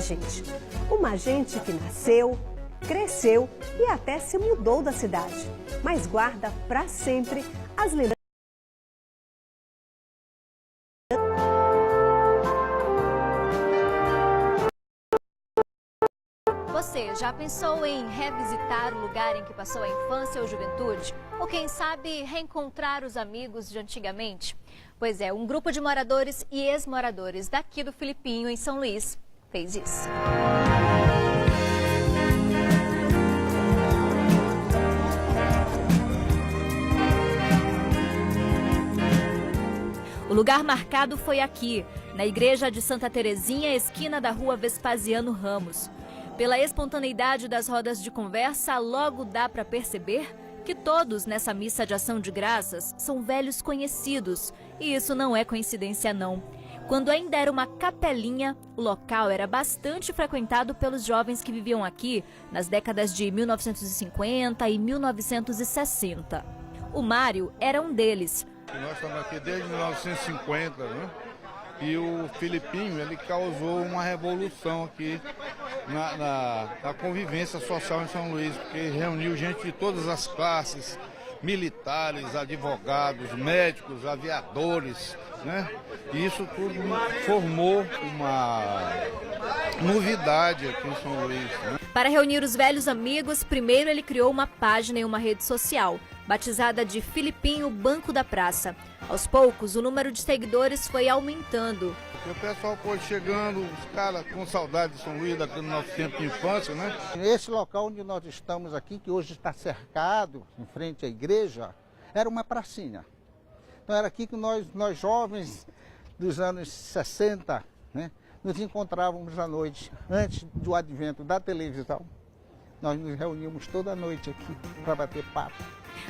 gente. Uma gente que nasceu, cresceu e até se mudou da cidade, mas guarda para sempre as lembranças. Você já pensou em revisitar o lugar em que passou a infância ou juventude? Ou quem sabe reencontrar os amigos de antigamente? Pois é, um grupo de moradores e ex-moradores daqui do Filipinho, em São Luís, fez isso. O lugar marcado foi aqui, na igreja de Santa Terezinha, esquina da rua Vespasiano Ramos. Pela espontaneidade das rodas de conversa, logo dá para perceber que todos nessa missa de ação de graças são velhos conhecidos. E isso não é coincidência, não. Quando ainda era uma capelinha, o local era bastante frequentado pelos jovens que viviam aqui nas décadas de 1950 e 1960. O Mário era um deles. Nós estamos aqui desde 1950, né? E o Filipinho, ele causou uma revolução aqui na convivência social em São Luís, porque reuniu gente de todas as classes, militares, advogados, médicos, aviadores, né? E isso tudo formou uma novidade aqui em São Luís, né? Para reunir os velhos amigos, primeiro ele criou uma página em uma rede social, batizada de Filipinho Banco da Praça. Aos poucos, o número de seguidores foi aumentando. O pessoal foi chegando, os caras com saudade de São Luís, daquele nosso tempo de infância, né? Esse local onde nós estamos aqui, que hoje está cercado, em frente à igreja, era uma pracinha. Então era aqui que nós jovens dos anos 60, né, nos encontrávamos à noite, antes do advento da televisão. Nós nos reuníamos toda noite aqui para bater papo.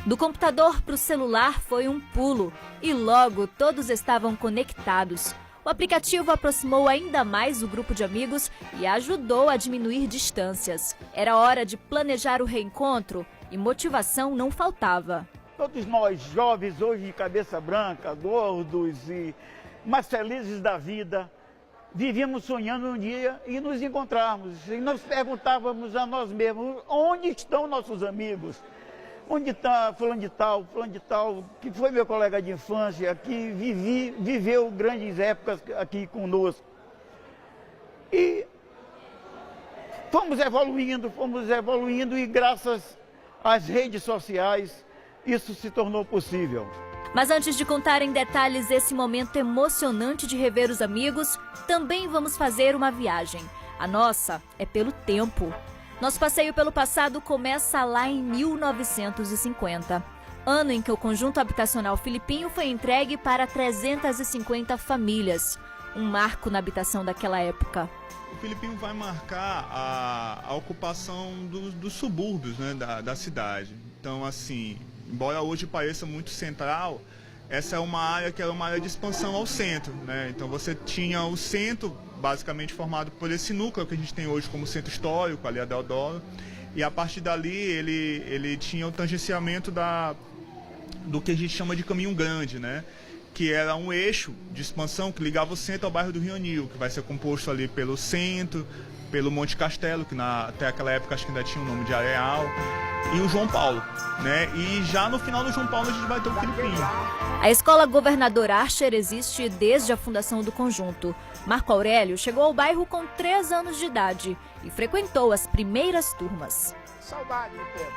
Do computador para o celular foi um pulo e logo todos estavam conectados. O aplicativo aproximou ainda mais o grupo de amigos e ajudou a diminuir distâncias. Era hora de planejar o reencontro e motivação não faltava. Todos nós jovens hoje de cabeça branca, gordos e mais felizes da vida, vivíamos sonhando um dia e nos encontrarmos. E nós perguntávamos a nós mesmos, onde estão nossos amigos? Onde está fulano de tal, que foi meu colega de infância, que viveu grandes épocas aqui conosco. E fomos evoluindo e graças às redes sociais isso se tornou possível. Mas antes de contar em detalhes esse momento emocionante de rever os amigos, também vamos fazer uma viagem. A nossa é pelo tempo. Nosso passeio pelo passado começa lá em 1950, ano em que o conjunto habitacional Filipinho foi entregue para 350 famílias, um marco na habitação daquela época. O Filipinho vai marcar a ocupação dos subúrbios, né, da cidade. Então, assim, embora hoje pareça muito central, essa é uma área que era uma área de expansão ao centro, né? Então você tinha o centro basicamente formado por esse núcleo que a gente tem hoje como centro histórico, ali a Deodoro, e a partir dali ele tinha o tangenciamento do que a gente chama de caminho grande, né? Que era um eixo de expansão que ligava o centro ao bairro do Rio Anil, que vai ser composto ali pelo centro, pelo Monte Castelo, que até aquela época acho que ainda tinha o nome de Areal, e o João Paulo, né? E já no final do João Paulo a gente vai ter o Filipinho. A Escola Governador Archer existe desde a fundação do conjunto. Marco Aurélio chegou ao bairro com 3 anos de idade e frequentou as primeiras turmas. Saudade do tempo.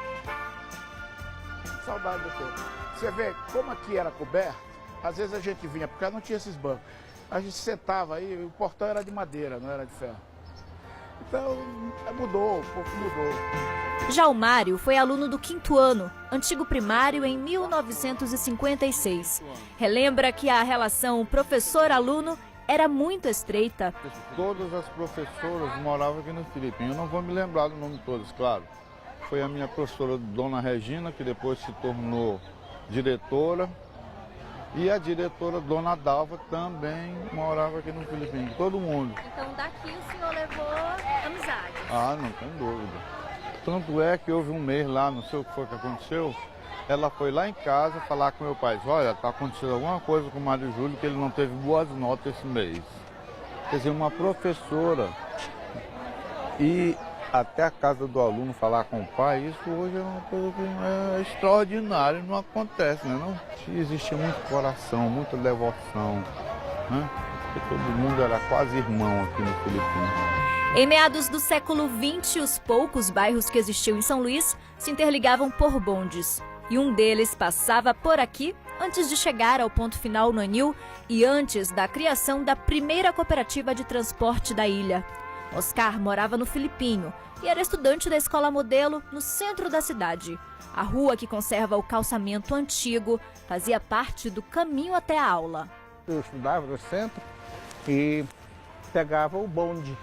Saudade do tempo. Você vê como aqui era coberto, às vezes a gente vinha, porque não tinha esses bancos. A gente sentava aí, o portão era de madeira, não era de ferro. Então, mudou, um pouco mudou. Já o Mário foi aluno do 5º ano, antigo primário, em 1956. Relembra que a relação professor-aluno era muito estreita. Todas as professoras moravam aqui no Filipinho. Eu não vou me lembrar do nome de todas, claro. Foi a minha professora, Dona Regina, que depois se tornou diretora. E a diretora, Dona Dalva, também morava aqui no Filipinho. Todo mundo. Então daqui o senhor levou amizade? Ah, não tem dúvida. Tanto é que houve um mês lá, não sei o que foi que aconteceu, ela foi lá em casa falar com meu pai, olha, está acontecendo alguma coisa com o Mário Júlio, que ele não teve boas notas esse mês. Quer dizer, uma professora E até a casa do aluno falar com o pai, isso hoje é uma coisa que é extraordinária, não acontece, né? Não existe muito coração, muita devoção, né? Porque todo mundo era quase irmão aqui no Filipim. Em meados do século XX, os poucos bairros que existiam em São Luís se interligavam por bondes. E um deles passava por aqui antes de chegar ao ponto final no Anil e antes da criação da primeira cooperativa de transporte da ilha. Oscar morava no Filipinho e era estudante da escola modelo no centro da cidade. A rua que conserva o calçamento antigo fazia parte do caminho até a aula. Eu estudava no centro e pegava o bonde.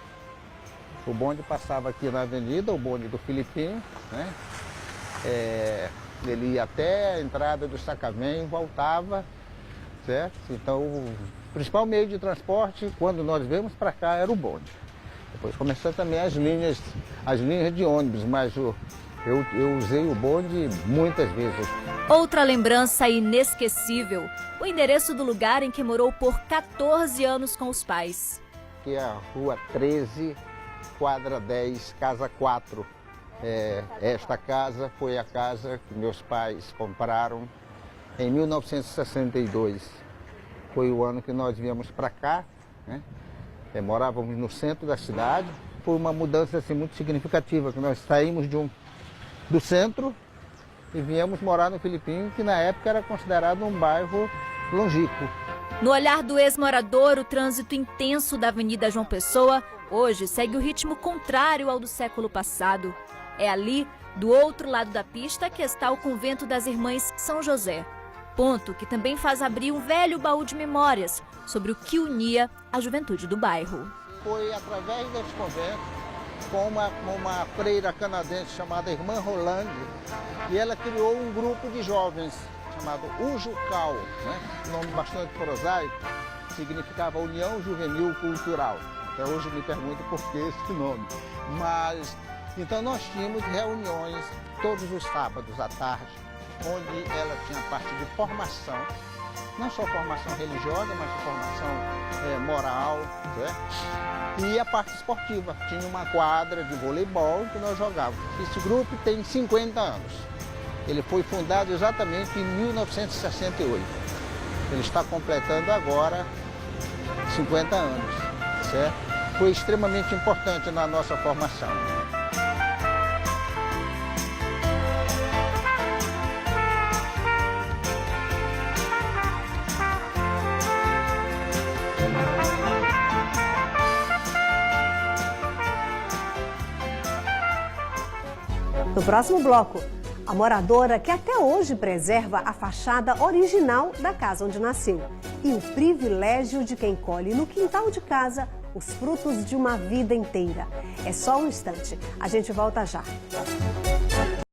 O bonde passava aqui na avenida, o bonde do Filipinho, né? Ele ia até a entrada do Sacavém e voltava, certo? Então, o principal meio de transporte, quando nós viemos para cá, era o bonde. Depois começaram também as linhas de ônibus, mas eu usei o bonde muitas vezes. Outra lembrança inesquecível, o endereço do lugar em que morou por 14 anos com os pais. Aqui é a Rua 13, quadra 10, casa 4. Esta casa foi a casa que meus pais compraram em 1962. Foi o ano que nós viemos para cá, né? Morávamos no centro da cidade. Foi uma mudança assim, muito significativa, que nós saímos do centro e viemos morar no Filipinho, que na época era considerado um bairro longínquo. No olhar do ex-morador, o trânsito intenso da Avenida João Pessoa hoje segue o ritmo contrário ao do século passado. É ali, do outro lado da pista, que está o convento das Irmãs São José. Ponto que também faz abrir um velho baú de memórias sobre o que unia a juventude do bairro. Foi através desse convento, com uma freira canadense chamada Irmã Rolande, e ela criou um grupo de jovens chamado Ujucal, né? Um nome bastante prosaico, significava União Juvenil Cultural. Até hoje me pergunto por que esse nome. Mas, então nós tínhamos reuniões todos os sábados à tarde, onde ela tinha parte de formação, não só formação religiosa, mas formação moral, certo? E a parte esportiva. Tinha uma quadra de voleibol que nós jogávamos. Esse grupo tem 50 anos. Ele foi fundado exatamente em 1968. Ele está completando agora 50 anos, certo? Foi extremamente importante na nossa formação. No próximo bloco, a moradora que até hoje preserva a fachada original da casa onde nasceu e o privilégio de quem colhe no quintal de casa os frutos de uma vida inteira. É só um instante, a gente volta já.